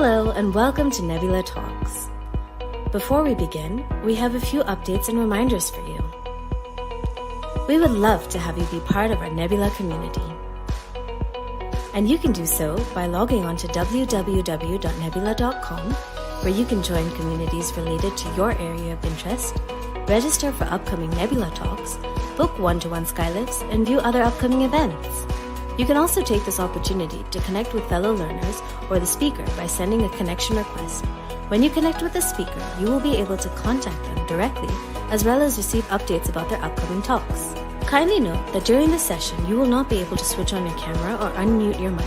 Hello and welcome to Nbyula Talks. Before we begin, we have a few updates and reminders for you. We would love to have you be part of our Nbyula community. And you can do so by logging on to www.nbyula.com, where you can join communities related to your area of interest, register for upcoming Nbyula Talks, book one-to-one skylifts, and view other upcoming events. You can also take this opportunity to connect with fellow learners or the speaker by sending a connection request. When you connect with the speaker, you will be able to contact them directly as well as receive updates about their upcoming talks. Kindly note that during this session, you will not be able to switch on your camera or unmute your mic.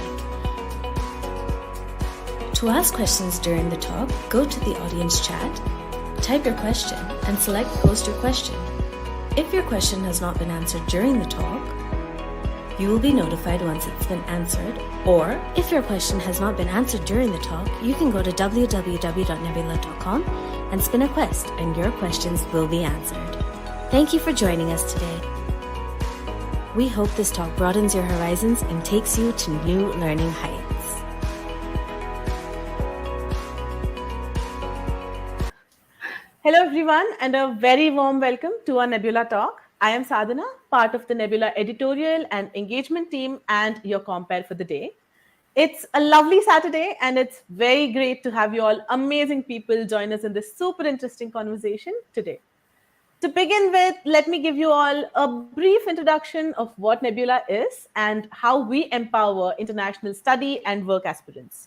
To ask questions during the talk, go to the audience chat, type your question, and select Post Your Question. If your question has not been answered during the talk, you will be notified once it's been answered, or if your question has not been answered during the talk, you can go to www.nbyula.com and spin a quest, and your questions will be answered. Thank you for joining us today. We hope this talk broadens your horizons and takes you to new learning heights. Hello everyone and a very warm welcome to our Nbyula Talk. I am Sadhana, part of the Nbyula editorial and engagement team and your compere for the day. It's a lovely Saturday and it's very great to have you all amazing people join us in this super interesting conversation today. To begin with, let me give you all a brief introduction of what Nbyula is and how we empower international study and work aspirants.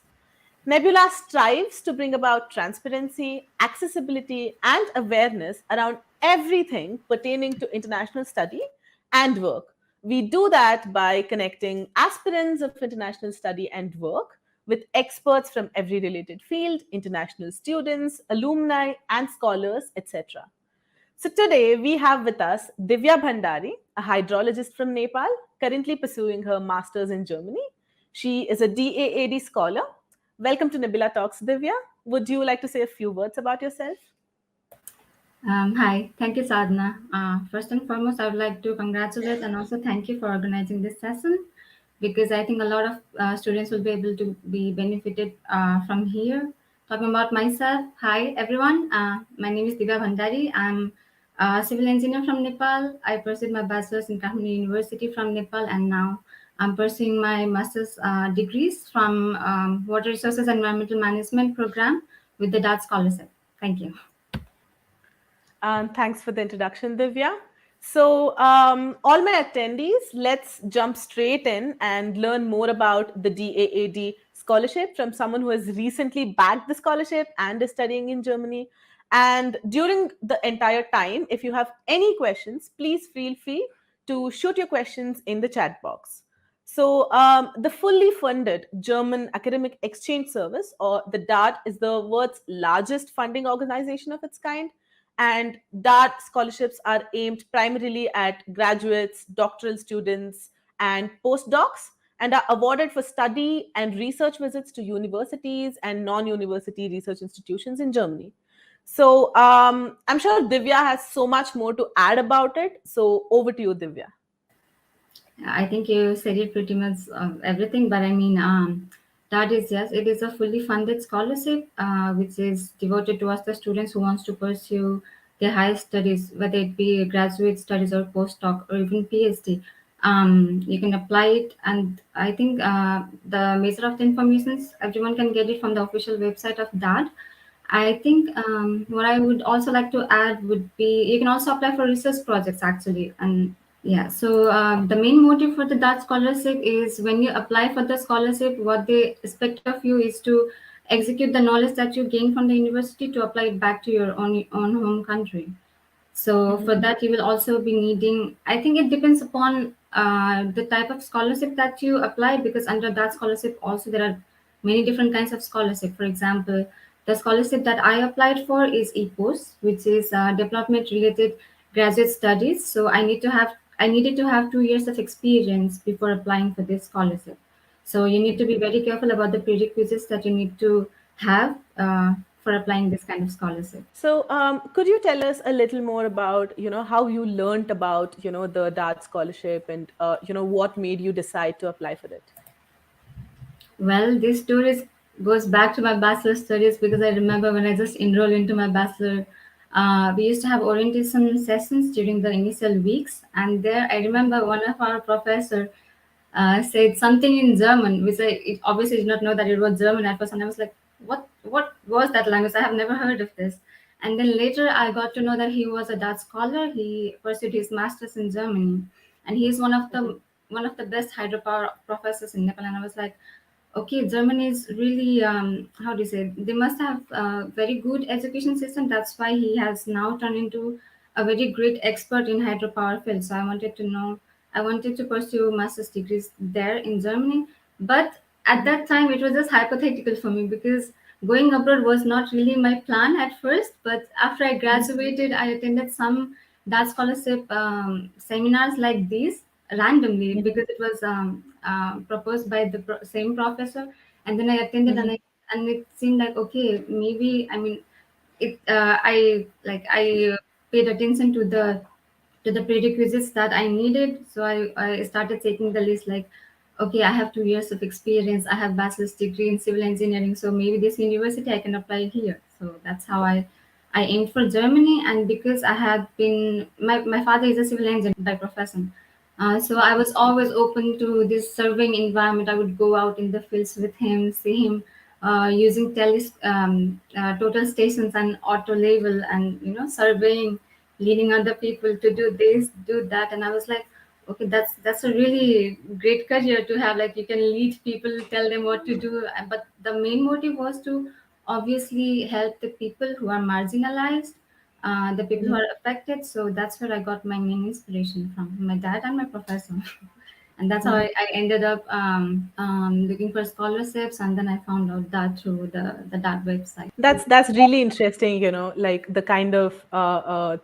Nbyula strives to bring about transparency, accessibility, and awareness around everything pertaining to international study and work. We do that by connecting aspirants of international study and work with experts from every related field, international students, alumni, and scholars, etc. So today we have with us Divya Bhandary, a hydrologist from Nepal, currently pursuing her master's in Germany. She is a DAAD scholar. Welcome to Nbyula Talks, Divya. Would you like to say a few words about yourself? Hi, thank you, Sadhana. First and foremost, I would like to congratulate and also thank you for organizing this session, because I think a lot of students will be able to be benefited from here. Talking about myself, hi everyone. My name is Divya Bhandary. I'm a civil engineer from Nepal. I pursued my bachelor's in Nepal University from Nepal, and now I'm pursuing my master's degrees from Water Resources and Environmental Management program with the DAAD scholarship. Thank you. Thanks for the introduction, Divya. So all my attendees, let's jump straight in and learn more about the DAAD scholarship from someone who has recently bagged the scholarship and is studying in Germany. And during the entire time, if you have any questions, please feel free to shoot your questions in the chat box. So the fully funded German Academic Exchange Service, or the DAAD, is the world's largest funding organization of its kind. And DAAD scholarships are aimed primarily at graduates, doctoral students, and postdocs, and are awarded for study and research visits to universities and non-university research institutions in Germany. So I'm sure Divya has so much more to add about it. So over to you, Divya. I think you said it pretty much everything, but I mean, that is, yes, it is a fully funded scholarship, which is devoted towards the students who wants to pursue their higher studies, whether it be graduate studies or postdoc or even PhD. You can apply it, and I think the measure of the information, everyone can get it from the official website of DAAD. I think what I would also like to add would be you can also apply for research projects actually, and yeah, so the main motive for the DAAD scholarship is when you apply for the scholarship, what they expect of you is to execute the knowledge that you gain from the university to apply it back to your own home country. So for that, you will also be needing, I think it depends upon the type of scholarship that you apply, because under that scholarship also there are many different kinds of scholarship. For example, the scholarship that I applied for is EPOS, which is development related graduate studies. So I needed to have 2 years of experience before applying for this scholarship. So you need to be very careful about the prerequisites that you need to have for applying this kind of scholarship. So could you tell us a little more about, how you learned about, the DAAD scholarship and, what made you decide to apply for it? Well, this tour is goes back to my bachelor studies, because I remember when I just enrolled into my bachelor, we used to have orientation sessions during the initial weeks, and there I remember one of our professor said something in German, which I obviously did not know that it was German at first, and I was like, "What was that language? I have never heard of this." And then later, I got to know that he was a Dutch scholar. He pursued his masters in Germany, and he is one of the best hydropower professors in Nepal. And I was like, okay, Germany is really, how do you say, they must have a very good education system. That's why he has now turned into a very great expert in hydropower field. So I wanted to pursue master's degrees there in Germany. But at that time, it was just hypothetical for me, because going abroad was not really my plan at first. But after I graduated, I attended some that scholarship seminars like these randomly, Mhm. because it was proposed by the same professor. And then I attended, Mhm. and it seemed like, okay, maybe, I mean, I paid attention to the prerequisites that I needed. So I started taking the list, like, okay, I have 2 years of experience, I have bachelor's degree in civil engineering, so maybe this university I can apply here. So that's how I aimed for Germany. And because I had been, my father is a civil engineer by profession. So I was always open to this surveying environment. I would go out in the fields with him, see him using total stations and auto label, and surveying, leading other people to do this, do that. And I was like, okay, that's a really great career to have. Like, you can lead people, tell them what to do. But the main motive was to obviously help the people who are marginalized, the people who Mhm. are affected. So that's where I got my main inspiration from, my dad and my professor. And that's how Mhm. I ended up looking for scholarships, and then I found out that through the DAAD website. That's really interesting, like the kind of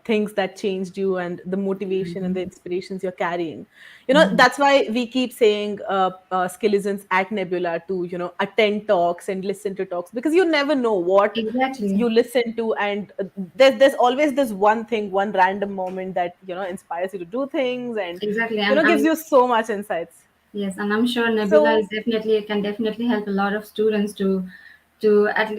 things that changed you and the motivation and the inspirations you're carrying. That's why we keep saying skillisms at Nebula to, attend talks and listen to talks, because you never know what Exactly. you listen to, and there's always this one thing, one random moment that, inspires you to do things, and, Exactly. And gives I'm you so much insights. Yes, and I'm sure Nebula So is definitely can definitely help a lot of students to at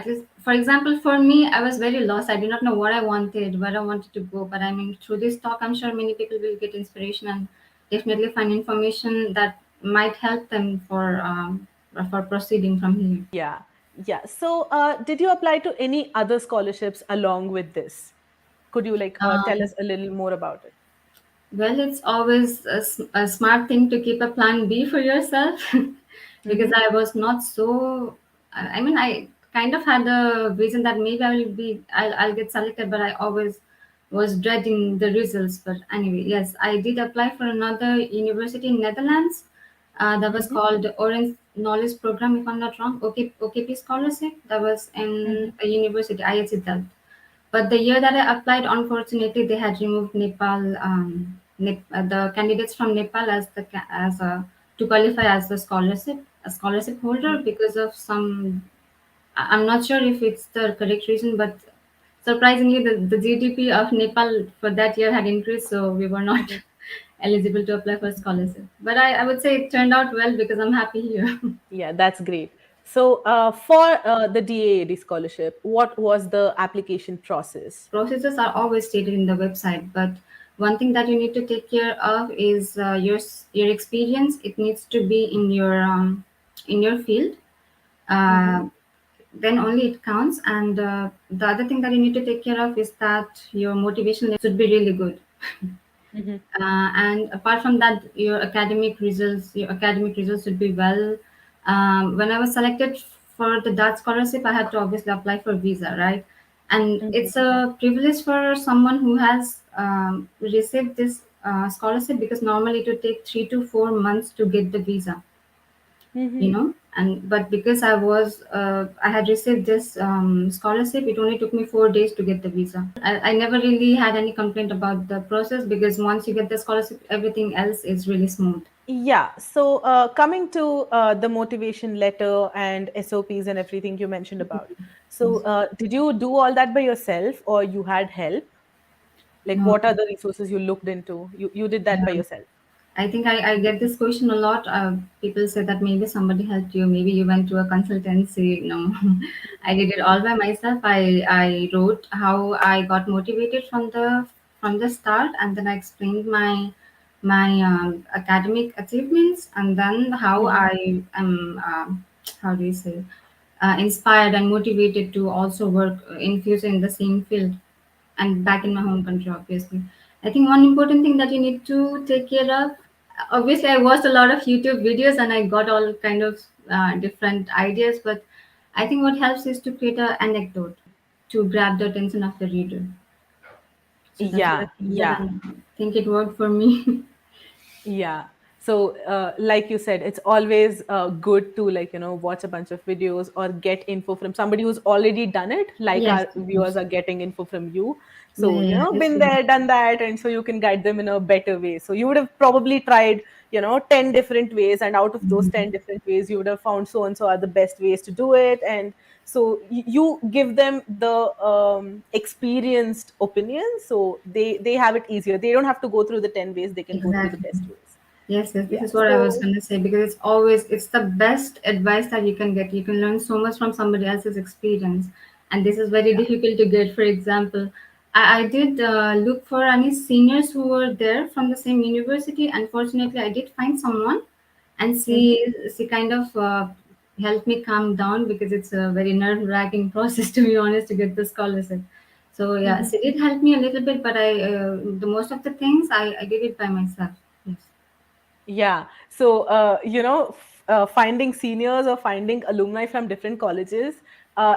least, for example, for me, I was very lost. I did not know what I wanted, where I wanted to go. But I mean, through this talk, I'm sure many people will get inspiration and definitely find information that might help them for proceeding from here. yeah, yeah. So did you apply to any other scholarships along with this? Could you like tell Um, us a little more about it? Well, it's always a smart thing to keep a plan B for yourself, because Mm-hmm. I was not so. I mean, I kind of had a vision that maybe I'll get selected, but I always was dreading the results. But anyway, yes, I did apply for another university in Netherlands. That was Mm-hmm. called Orange Knowledge Program, if I'm not wrong. OKP scholarship. That was Mm-hmm. in a university, IHE Delft. But the year that I applied, unfortunately, they had removed Nepal, the candidates from Nepal as a to qualify as a scholarship holder, because of some. I'm not sure if it's the correct reason, but surprisingly, the GDP of Nepal for that year had increased, so we were not eligible to apply for scholarship. But I would say it turned out well, because I'm happy here. Yeah, that's great. So for the DAAD scholarship, what was the application process? Processes are always stated in the website, but one thing that you need to take care of is your experience. It needs to be in your field. Mm-hmm. uh, then only it counts. And the other thing that you need to take care of is that your motivation level should be really good. Mm-hmm. And apart from that, your academic results should be well. When I was selected for the Dutch scholarship, I had to obviously apply for visa, right? And Mm-hmm. it's a privilege for someone who has received this scholarship, because normally it would take 3 to 4 months to get the visa, Mm-hmm. and but because I had received this scholarship, it only took me 4 days to get the visa. I never really had any complaint about the process, because once you get the scholarship, everything else is really smooth. Yeah. So coming to the motivation letter and SOPs and everything you mentioned about. So Yes. did you do all that by yourself or you had help? Like No, what are the resources you looked into? You did that by yeah. yourself. I think I get this question a lot. People say that maybe somebody helped you, maybe you went to a consultancy. No, I did it all by myself. I wrote how I got motivated from the start, and then I explained my academic achievements, and then how Mhm. I am how do you say inspired and motivated to also work in future in the same field and back in my home country, obviously. I think one important thing that you need to take care of, obviously I watched a lot of YouTube videos and I got all kind of different ideas, but I think what helps is to create an anecdote to grab the attention of the reader. So that's what I Yeah, think, yeah. and I think it worked for me. Yeah. So, like you said, it's always good to, like, watch a bunch of videos or get info from somebody who's already done it, like Yes, our of viewers course. are getting info from you. Yeah, So, yeah, yeah. It's been really, there, done that, and so you can guide them in a better way. So you would have probably tried, 10 different ways, and out of those 10 different ways, you would have found so and so are the best ways to do it. And so you give them the experienced opinion, so they have it easier. They don't have to go through the 10 ways, they can go through the exactly. best ways. Yes, yes, this Yeah. is what I was So gonna say because it's the best advice that you can get. You can learn so much from somebody else's experience, and this is very yeah. difficult to get. For example, I did look for any seniors who were there from the same university. Unfortunately, I did find someone, and Hmm. she kind of helped me calm down because it's a very nerve wracking process to be honest to get the scholarship. So yeah, Hmm. she did help me a little bit, but the most of the things I did it by myself. Yes. Yeah. So, finding seniors or finding alumni from different colleges,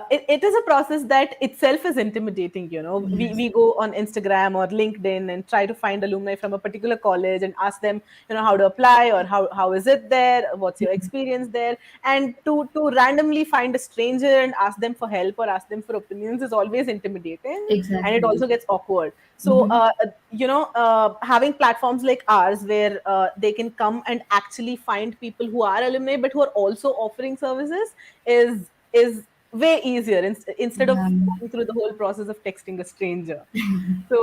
it is a process that itself is intimidating. We Yes, go on Instagram or LinkedIn and try to find alumni from a particular college and ask them, how to apply, or how is it there? What's your experience there? And to randomly find a stranger and ask them for help or ask them for opinions is always intimidating, and it exactly. also gets awkward. So, Mm-hmm. having platforms like ours where they can come and actually find people who are alumni but who are also offering services is way easier instead of Yeah. going through the whole process of texting a stranger. So,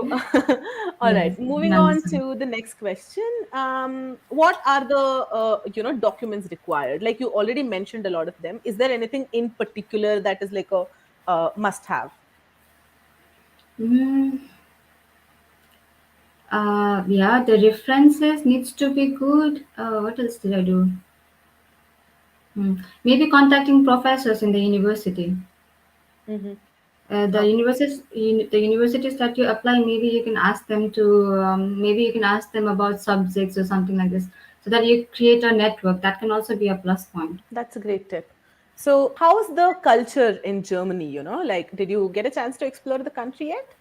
all right, Yes, moving I on understand. to the next question. What are the documents required? Like you already mentioned a lot of them. Is there anything in particular that is like a must have? Mm, yeah, the references needs to be good. What else did I do? Maybe contacting professors in the university. Mm-hmm. The universities that you apply, maybe you can ask them to, maybe you can ask them about subjects or something like this, so that you create a network. That can also be a plus point. That's a great tip. So, how's the culture in Germany? Like, did you get a chance to explore the country yet?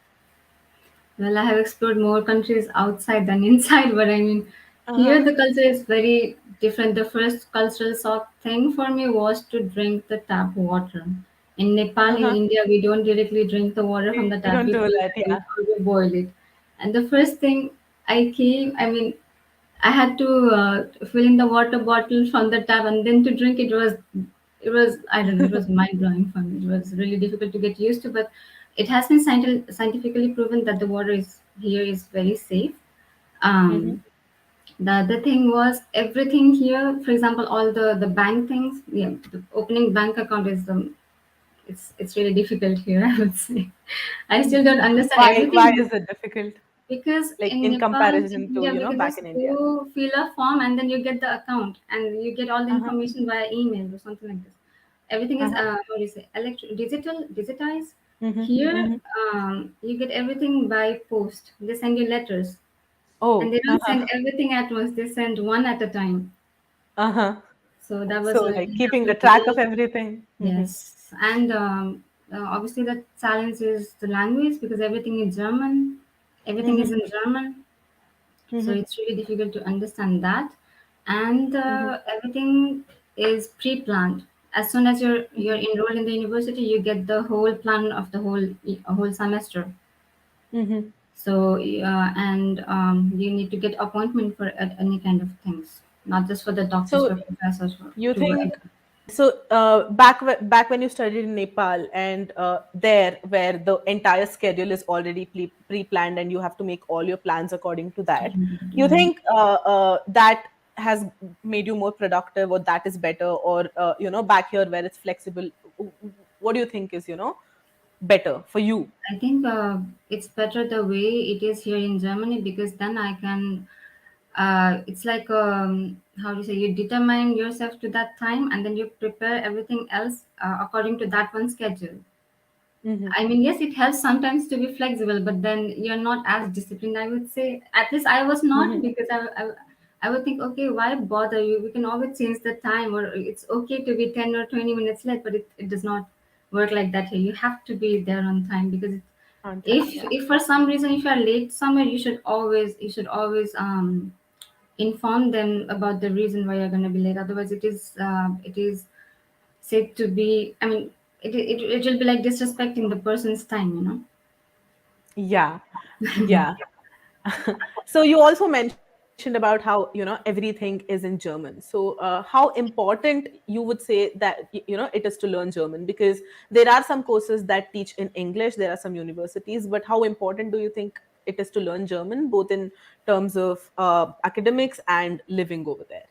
Well, I have explored more countries outside than inside, but I mean, Uh-huh. here the culture is very different. The first cultural shock thing for me was to drink the tap water. In Nepal, in Uh-huh. India, we don't directly drink the water from the We tap. don't We do that, filter yeah. it or we boil it. And the first thing I mean, I had to fill in the water bottle from the tap and then to drink it was I don't know, it was mind blowing for me. It was really difficult to get used to, but it has been scientifically proven that the water is here is very safe. Mm-hmm. Um, the other thing was everything here. For example, all the bank things. Yeah, the opening bank account is it's really difficult here. I would say I still don't understand Why everything is it difficult? because Like in in Nepal and comparison to, India, we can back just in India. go fill a form and then you get the account and you get all the Uh-huh. information via email or something like this. Everything is Uh-huh. what do you say, digitized. Mm-hmm. Here, Mm-hmm. you get everything by post. They send you letters, and Oh, they don't uh-huh. send everything at once. They send one at a time. Uh-huh. So that was So, a like little keeping the track of difficult. everything. Mm-hmm. Yes, and obviously the challenge is the language because everything is German. Everything Mm-hmm. is in German, so Mm-hmm. it's really difficult to understand that. And Mm-hmm. everything is pre-planned. As soon as you're enrolled in the university, you get the whole plan of the whole semester. Mm-hmm. So and you need to get appointment for any kind of things, not just for the doctors, So for professors, for you to think work. So back when you studied in Nepal, and there where the entire schedule is already pre-planned and you have to make all your plans according to that, you Yeah. think that has made you more productive, or that is better, or back here where it's flexible, what do you think is better for you? I think it's better the way it is here in Germany, because then I can. It's like how do you say, you determine yourself to that time and then you prepare everything else according to that one schedule. Hmm. I mean, yes, it helps sometimes to be flexible, but then you're not as disciplined, I would say. At least I was not, Hmm. because I would think, okay, why bother you? We can always change the time, or it's okay to be 10 or 20 minutes late, but it does not work like that here. You have to be there on time, because On time, if yeah. if for some reason if you are late somewhere, you should always inform them about the reason why you're going to be late. Otherwise, it is said to be. I mean, it will be like disrespecting the person's time. Yeah, yeah. So you also mentioned about how everything is in German. So how important you would say that it is to learn German, because there are some courses that teach in English, there are some universities, but how important do you think it is to learn German, both in terms of academics and living over there?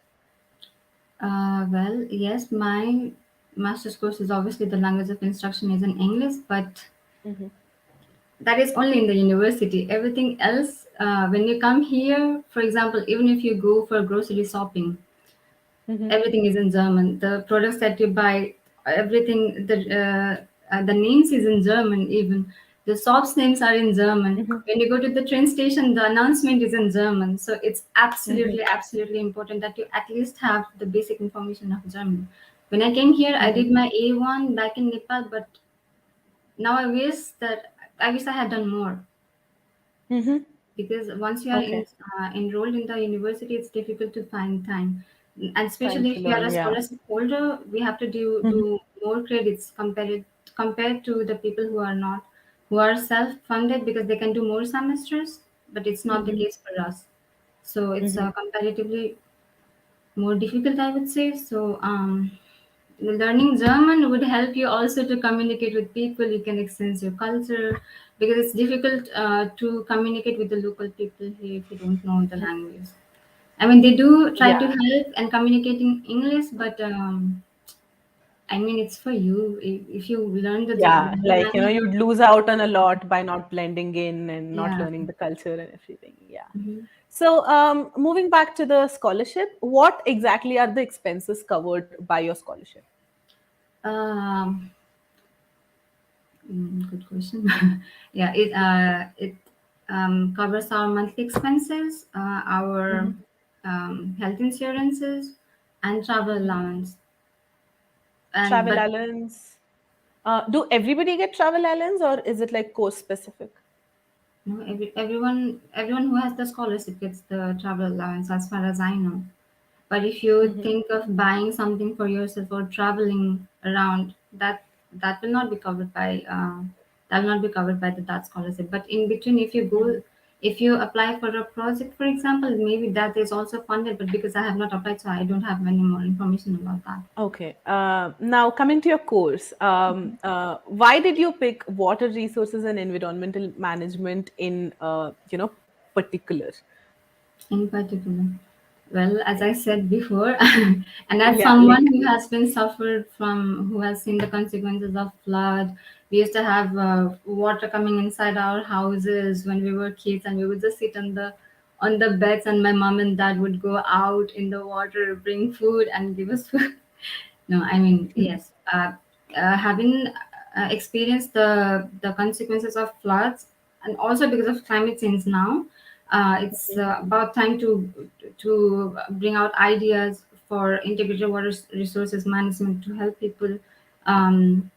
Well, yes, my master's course is obviously the language of instruction is in English, but Hmm. that is only in the university. Everything else, when you come here, for example, even if you go for grocery shopping, Hmm. everything is in German. The products that you buy, everything, the names is in German. Even the shops names are in German. Hmm. When you go to the train station, the announcement is in German. So it's Hmm. absolutely, absolutely important that you at least have the basic information of German. When I came here, I Hmm. did my A1 back in Nepal, but now I wish I had done more, Hmm. because once you are Okay. enrolled in the university, it's difficult to find time, and Time especially to if you are learn, a yeah. scholarship holder, we have to Hmm. do more credits compared to the people who are not, who are self-funded, because they can do more semesters, but it's not the Hmm. case for us. So it's Hmm. comparatively more difficult, I would say. So learning German would help you also to communicate with people. You can exchange your culture, because it's difficult to communicate with the local people here if you don't know the language. I mean, they do try to Yeah. help and communicate in English, but I mean, it's for you. If you learn the Yeah, German like, language, you'd lose out on a lot by not blending in and not yeah. learning the culture and everything. Yeah. Mhm. So, moving back to the scholarship, what exactly are the expenses covered by your scholarship? Um, Good question. Yeah, it covers our monthly expenses, our Hmm. health insurances, and travel Hmm. allowance. And Travel but allowance. Do everybody get travel allowance, or is it like course specific? no, everyone who has the scholarship gets the travel allowance, as far as I know. But if you Hmm. think of buying something for yourself or traveling around, that will not be covered by that scholarship. But in between, Hmm. if you apply for a project, for example, maybe that is also funded. But because I have not applied, so I don't have any more information about that. Okay. Now, coming to your course, why did you pick water resources and environmental management in, particular? In particular, well, as I Yeah. said before, and as Yeah. someone Like. who has been suffered from, who has seen the consequences of flood, we used to have water coming inside our houses when we were kids, and we would just sit on the beds, and my mom and dad would go out in the water, bring food, and give us food. No, I mean, yes, having experienced the consequences of floods, and also because of climate change now, it's about time to bring out ideas for integrated water resources management to help people, um,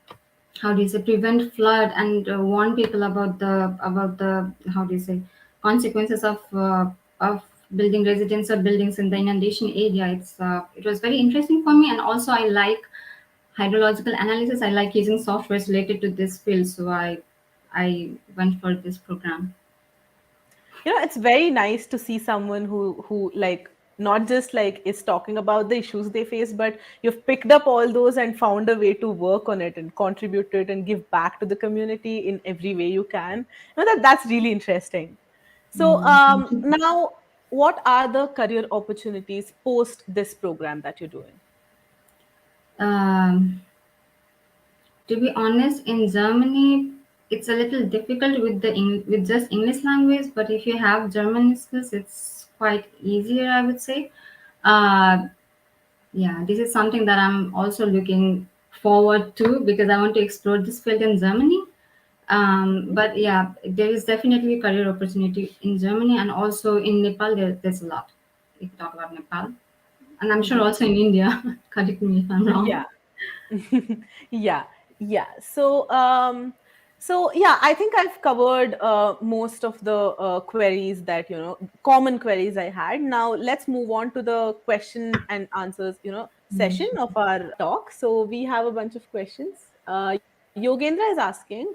how do you say, prevent flood, and warn people about the how do you say, consequences of building residential buildings in the inundation area. It was very interesting for me, and also I like hydrological analysis. I like using softwares related to this field, so I went for this program. It's very nice to see someone who like not just like it's talking about the issues they face, but you've picked up all those and found a way to work on it and contribute to it and give back to the community in every way you can. That's really interesting. So Yeah, thank you. now, what are the career opportunities post this program that you're doing? Um, to be honest, in Germany, it's a little difficult with with just English language. But if you have German skills, it's quite easier, I would say. Uh, yeah, this is something that I'm also looking forward to because I want to explore this field in Germany. But yeah, there is definitely career opportunity in Germany and also in Nepal. There's a lot. If you talk about Nepal, and I'm sure Hmm. also in India. Correct me if I'm Yeah. wrong. Yeah, yeah. So yeah, I think I've covered most of the queries that, common queries I had. Now let's move on to the question and answers, Yeah, session sure. of our talk. So we have a bunch of questions. Yogendra is asking,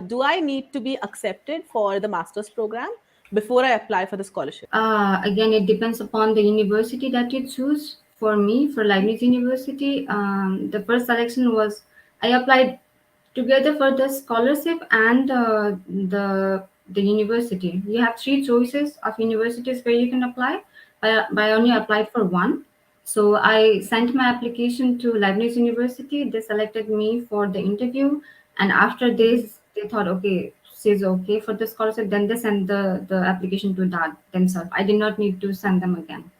do I need to be accepted for the master's program before I apply for the scholarship? Again, it depends upon the university that you choose. For me, for Leibniz University, the first selection was I applied together for the scholarship and the university. You have three choices of universities where you can apply. But I only applied for one. So I sent my application to Leibniz University. They selected me for the interview, and after this, they thought, okay, she's okay for the scholarship. Then they sent the application to DAAD themselves. I did not need to send them again.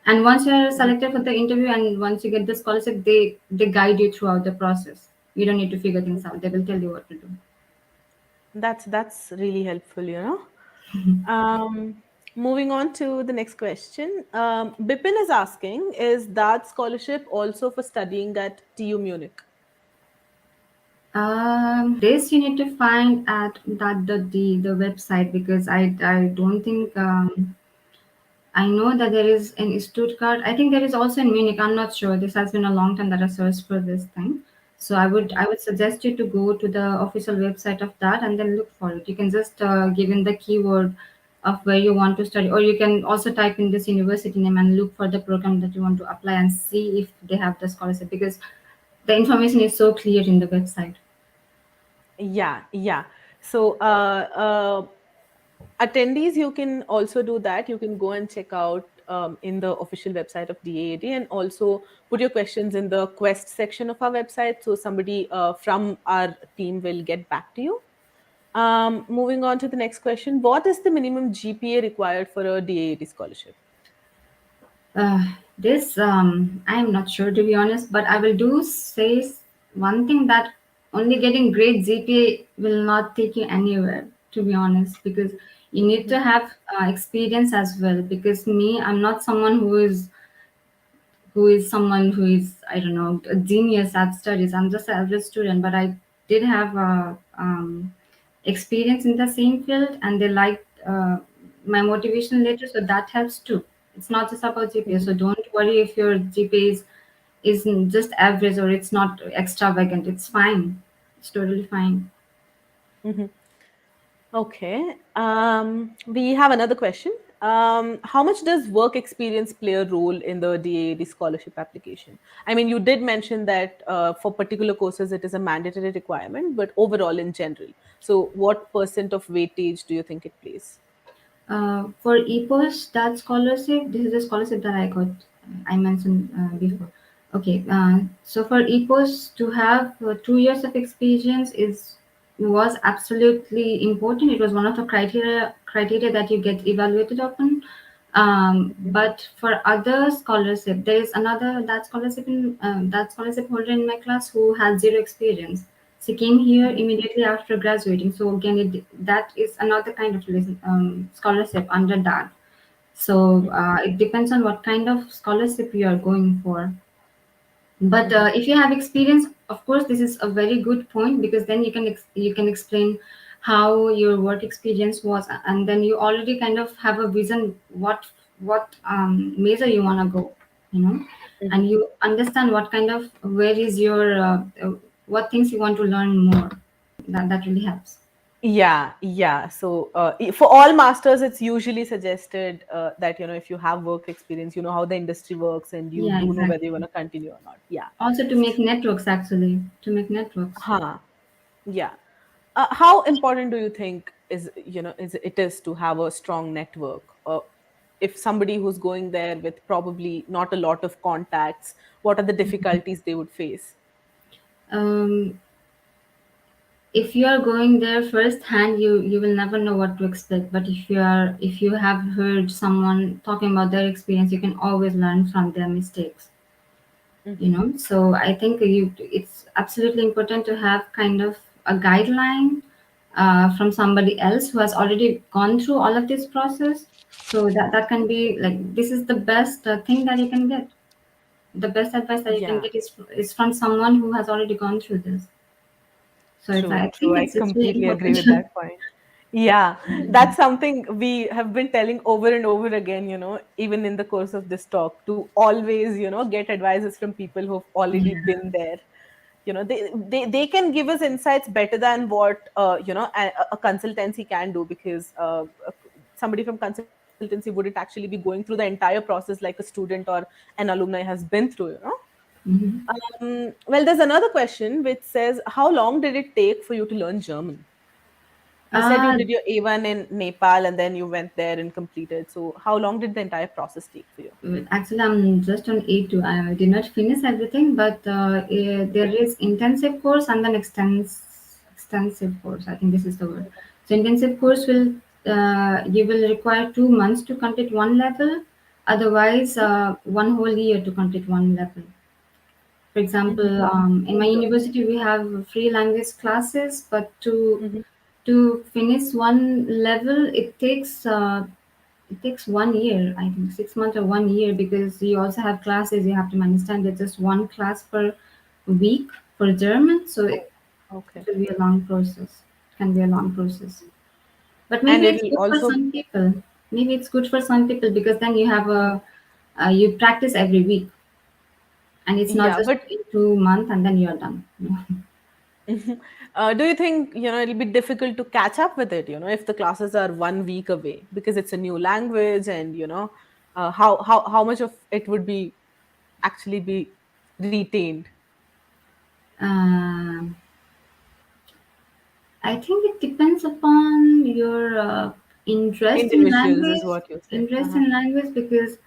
And once you're selected for the interview and once you get the scholarship, they guide you throughout the process. You don't need to figure things out. They will tell you what to do. That's really helpful, Moving on to the next question. Bipin is asking, is that scholarship also for studying at TU Munich? This you need to find at the website because I don't think I know that there is in Stuttgart. I think there is also in Munich. I'm not sure. This has been a long time that I searched for this thing. So I would suggest you to go to the official website of that and then look for it. You can just give in the keyword of where you want to study, or you can also type in this university name and look for the program that you want to apply and see if they have the scholarship because the information is so clear in the website. Yeah, yeah. So, attendees, you can also do that. You can go and check out in the official website of DAAD and also put your questions in the quest section of our website. So, somebody from our team will get back to you. Moving on to the next question. What is the minimum GPA required for a DAAD scholarship? This I am not sure to be honest, but I will do say one thing that only getting great GPA will not take you anywhere. To be honest, because you need to have experience as well. Because me, I'm not someone who is someone who is I don't know a genius at studies. I'm just an average student, but I did have experience in the same field, and they liked my motivation letter, so that helps too. It's not just about GPA, so don't worry if your GPA is just average or it's not extravagant. It's fine. It's totally fine. Mhm. Okay. We have another question. How much does work experience play a role in the DAAD scholarship application? I mean, you did mention that for particular courses it is a mandatory requirement, but overall in general. So, what percent of weightage do you think it plays? For EPOS, that scholarship, this is a scholarship that I got, I mentioned before. Okay, so for EPOS to have 2 years of experience is was absolutely important. It was one of the criteria that you get evaluated upon. But for other scholarship, there is another that scholarship holder in my class who had zero experience. She came here immediately after graduating. So again, that is another kind of scholarship under that. So it depends on what kind of scholarship you are going for. But if you have experience, of course, this is a very good point because then you can explain how your work experience was, and then you already kind of have a vision what major you want to go, you know, and you understand what kind of where is your what things you want to learn more. That really helps. Yeah. So for all masters, it's usually suggested that if you have work experience, you know how the industry works, and you Yeah, do know whether you want exactly. to continue or not. Yeah. Also to make networks, actually, to make networks. Huh. Yeah. How important do you think is it is to have a strong network? If somebody who's going there with probably not a lot of contacts, what are the difficulties they would face? Um, if you are going there first hand, you will never know what to expect. But if you have heard someone talking about their experience, you can always learn from their mistakes. So I think it's absolutely important to have kind of a guideline from somebody else who has already gone through all of this process. So that can be like, this is the best thing that you can get. The best advice that you can Yeah. get is from someone who has already gone through this. So I True. think I it's really completely agree important. with that point. Yeah, that's something we have been telling over and over again, even in the course of this talk, to always, get advices from people who've already Yeah. been there. They can give us insights better than what, a consultancy can do, because somebody from consultancy wouldn't actually be going through the entire process like a student or an alumni has been through. Mhm. Well, there's another question which says, how long did it take for you to learn German? You said you Uh, did your A1 in Nepal and then you went there and completed. So, how long did the entire process take for you? Actually, I'm just on A2. I did not finish everything, but there Okay. is intensive course and then extensive course. I think this is the word. So intensive course will you will require 2 months to complete one level. Otherwise, 1 whole year to complete one level. For example, Mm-hmm. in my Oh, good. university we have free language classes, but Mm-hmm. to finish one level, it takes 1 year, I think 6 months or 1 year, because you also have classes you have to understand. There's just one class per week for German, so Oh, it okay. will be a long process. It can be a long process. But And maybe it's it'll good for also, some people. Maybe it's good for some people because then you have you practice every week, and it's not yeah, just but 2 months and then you're done. do you think, it'll be difficult to catch up with it, if the classes are 1 week away because it's a new language, and, how much of it would be actually be retained? Um I think it depends upon your interest in Individuals is language. what you say. Interest Uh-huh. in language, because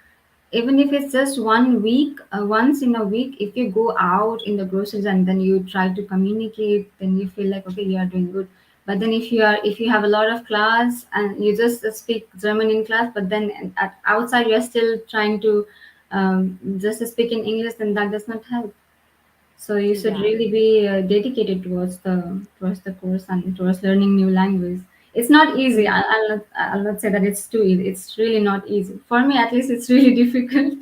even if it's just 1 week, once in a week, if you go out in the groceries and then you try to communicate, then you feel like, okay, you are doing good. But then if you have a lot of class and you just speak German in class, but then outside you are still trying to just speak in English, then that does not help. So you should Yeah. really be dedicated towards the course and towards learning new language. It's not easy. I'll not say that it's too easy. It's really not easy. For me, at least, it's really difficult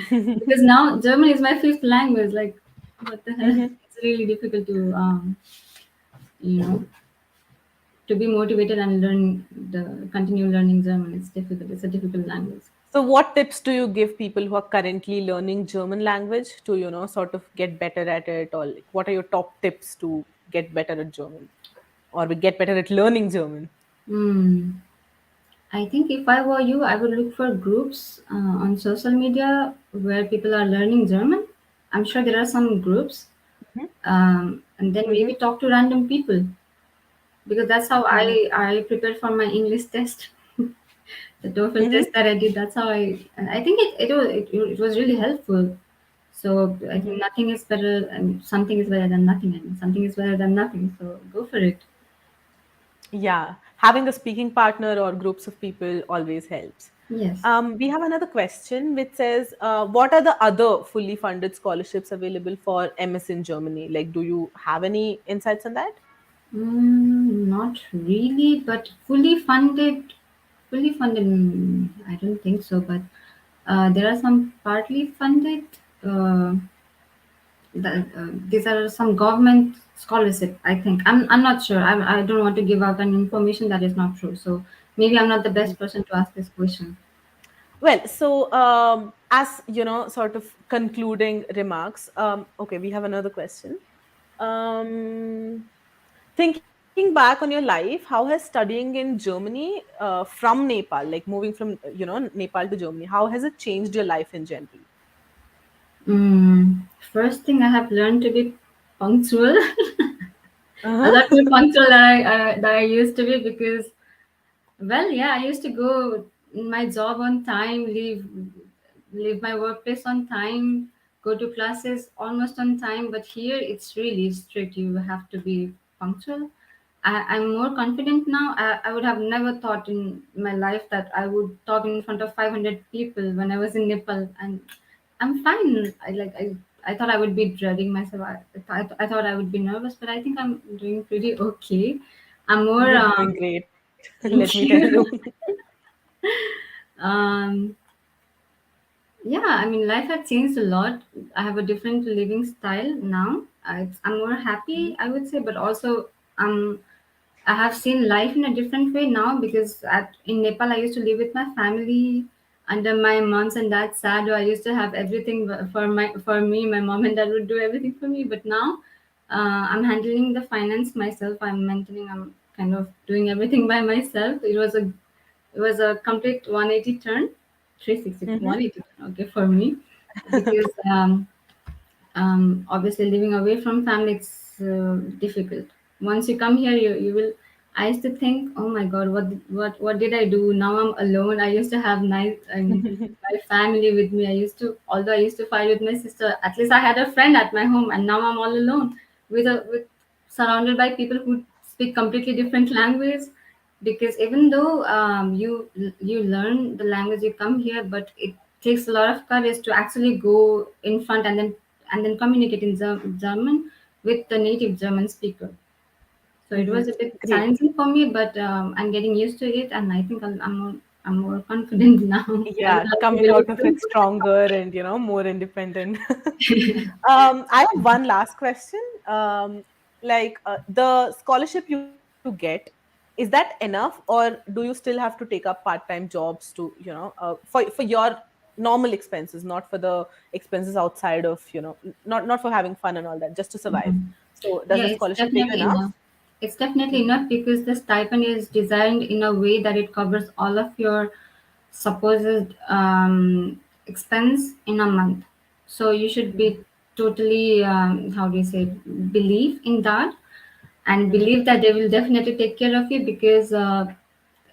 because now German is my fifth language. Like, what the hell? Mhm. It's really difficult to you know to be motivated and continue learning German. It's difficult. It's a difficult language. So, what tips do you give people who are currently learning German language to, sort of get better at it? Or like, what are your top tips to get better at German, or we get better at learning German? Hmm. I think if I were you, I would look for groups on social media where people are learning German. I'm sure there are some groups, Mhm. and then Mhm. maybe talk to random people, because that's how Mhm. I prepared for my English test, the TOEFL Mhm. test that I did. That's how and I think it was really helpful. So I think Mhm. nothing is better, and something is better than nothing, and something is better than nothing. So go for it. Yeah, having a speaking partner or groups of people always helps. Yes. We have another question which says, what are the other fully funded scholarships available for MS in Germany? Like, do you have any insights on that? Not really, but fully funded. Fully funded, I don't think so. But there are some partly funded. Uh, these are some government scholarship. I think I'm not sure. I don't want to give out an information that is not true. So maybe I'm not the best person to ask this question. Well, so as sort of concluding remarks, okay, we have another question. Thinking Looking back on your life, how has studying in Germany from Nepal, like moving from Nepal to Germany, how has it changed your life in general? First thing I have learned to be punctual. A lot more Uh-huh. punctual that I used to be because, well, yeah, I used to go my job on time, leave my workplace on time, go to classes almost on time. But here it's really strict. You have to be punctual. I'm more confident now. I would have never thought in my life that I would talk in front of 500 people when I was in Nepal, and I'm fine. I thought I would be dreading myself. I thought I would be nervous, but I think I'm doing pretty okay. I'm more You're doing great. Let me thank tell you. you. um, yeah, I mean, life has changed a lot. I have a different living style now. I'm more happy, I would say, but also um, I have seen life in a different way now because in Nepal I used to live with my family under my mom's and dad's shadow. I used to have everything for me. My mom and dad would do everything for me, but now I'm handling the finance myself. I'm maintaining. I'm kind of doing everything by myself. It was a complete 180 turn, 360 Mhm. 180 turn. Okay, for me because obviously living away from family it's difficult. Once you come here you will. I used to think, oh my god, what did I do? Now I'm alone. I used to have my family with me. I used to, although I used to fight with my sister, at least I had a friend at my home, and now I'm all alone with surrounded by people who speak completely different language. Because even though you learn the language, you come here, but it takes a lot of courage to actually go in front and then communicate in German with the native German speaker. So it was Mhm. a bit Great. challenging for me, but I'm getting used to it, and I think I'm more confident now. I would Yeah, also coming believe out of so. it stronger and more independent. I have one last question. The scholarship you get, is that enough, or do you still have to take up part-time jobs to for your normal expenses, not for the expenses outside of not for having fun and all that, just to survive? Mhm. So does Yeah, the it's scholarship pay you definitely enough? enough. It's definitely enough because the stipend is designed in a way that it covers all of your supposed expense in a month. So you should be totally, how do you say, believe in that and Mhm. believe that they will definitely take care of you because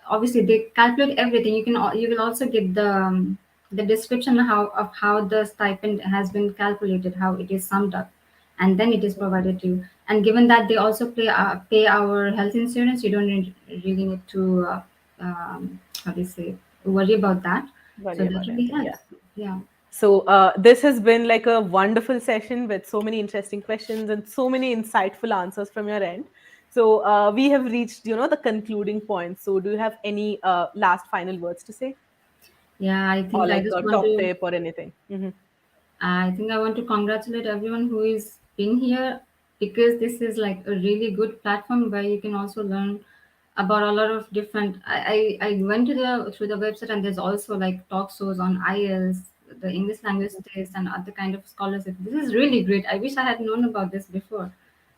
obviously they calculate everything. You will also get the description of how the stipend has been calculated, how it is summed up, and then it is provided to you. And given that they also pay our health insurance, you don't really need to how do you say, worry about that. Worry So that about really anything, yeah. helps. Yeah. So this has been like a wonderful session with so many interesting questions and so many insightful answers from your end. So we have reached, the concluding point. So do you have any last final words to say, Yeah, I or think I like just a want top to tip or anything? I think I want to congratulate everyone who is been here because this is like a really good platform where you can also learn about a lot of different. I went to the through the website, and there's also like talk shows on IELTS, the English language test, and other kind of scholarship. This is really great. I wish I had known about this before,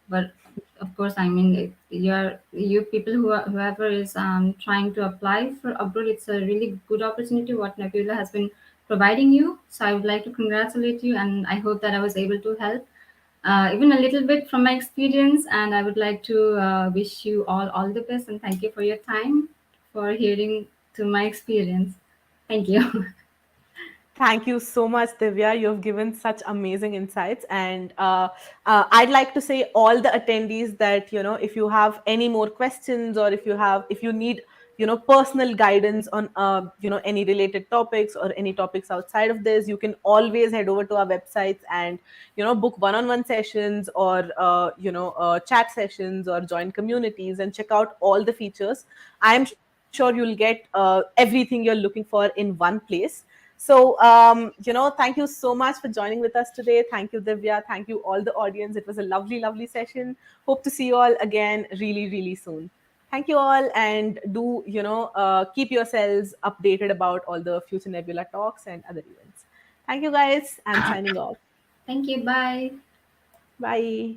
but of course, I mean, you people whoever is trying to apply for abroad, it's a really good opportunity what Nabila has been providing you. So I would like to congratulate you, and I hope that I was able to help even a little bit from my experience. And I would like to wish you all the best, and thank you for your time for hearing to my experience. Thank you. Thank you so much, Divya. You have given such amazing insights. And I'd like to say all the attendees that, if you have any more questions, or if you need, personal guidance on, any related topics or any topics outside of this, you can always head over to our websites and, book one-on-one sessions, or, chat sessions, or join communities and check out all the features. I am sure you'll get everything you're looking for in one place. So, thank you so much for joining with us today. Thank you, Divya. Thank you, all the audience. It was a lovely, lovely session. Hope to see you all again really, really soon. Thank you all, and do, keep yourselves updated about all the future Nebula talks and other events. Thank you, guys. I'm signing off. Thank you. Bye. Bye.